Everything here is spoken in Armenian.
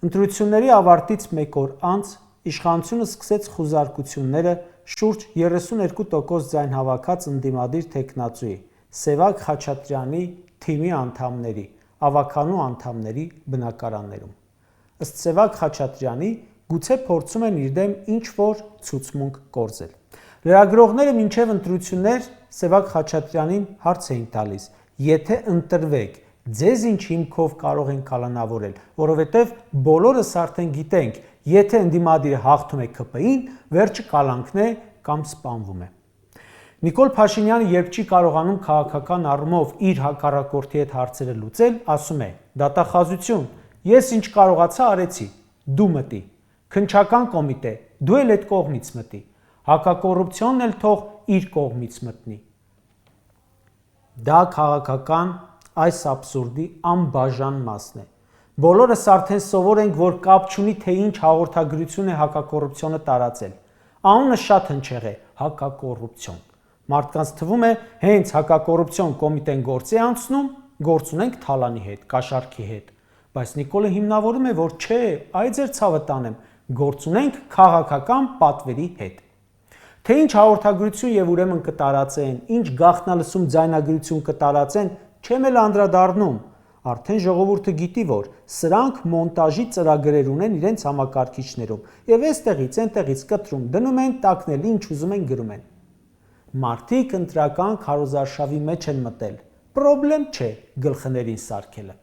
Ընտրությունների ավարտից մեկ օր անց իշխանությունը սկսեց խուզարկությունները շուրջ 32% ձայն հավաքած ընդդիմադիր թեկնածուի Սևակ Խաչատրյանի թիմի անդամների, ավականու անդամների բնակարաններում։ Ըստ Սևակ Խաչատրյանի, գուցե փորձում են իր դեմ ինչ-որ ցուցմունք կորզել։ Լրագրողները մինչև ընտրություններ Սևակ Խաչատրյանին հարց էին տալիս. եթե ընտրվեք, ձեզ ինչ հիմքով կարող են կալանավորել, որովհետև բոլորս արդեն գիտենք, եթե ընդդիմադիրը հաղթում է ՔՊ-ին, վերջը կալանքն է կամ սպանվում է։ Նիկոլ Փաշինյանը, երբ չի կարողանում քաղաքական առումով իր հակառակորդի հետ հարցերը լուծել, ասում է. դատախազություն, ես ինչ կարողացա արեցի, դու մտի, քննչական կոմիտե, դու էլ այդ կողմից մտի, հակակոռուպցիոնն էլ թող իր կողմից մտնի։ Դա քաղաքական այս աբսուրդի անբաժան մասն է։ Բոլորս արդեն սովոր ենք, որ կապ չունի, թե ինչ հաղորդագրություն է հակակոռուպցիոնը տարածել։ Անունը շատ հնչեղ է՝ հակակոռուպցիոն։ Մարդկանց թվում է, հենց հակակոռուպցիոն կոմիտեն գործ է անցնում, գործ ունենք Թալանի հետ, Կաշառքի հետ։ Բայց Նիկոլը հիմնավորում է, որ չէ, այ ձեր ցավը տանեմ, գործ ունենք քաղաքական պատվերի հետ։ Թե ինչ հաղորդագրություն եւ ուրեմն կտարածեն, ինչ գաղտնալսում ձայնագրություն կտարածեն, չեմ էլ անդրադառնում։ Արդեն ժողովուրդը գիտի, որ սրանք մոնտաժի ծրագրեր ունեն իրենց համակարգիչներում եւ այստեղից այնտեղից կտրում, դնում են, տակնել, ինչ ուզում են գրում են։ Մարդիկ ընտրական քարոզարշավի մեջ են մտել։ Պրոբլեմ չէ գլխներին սարքելը։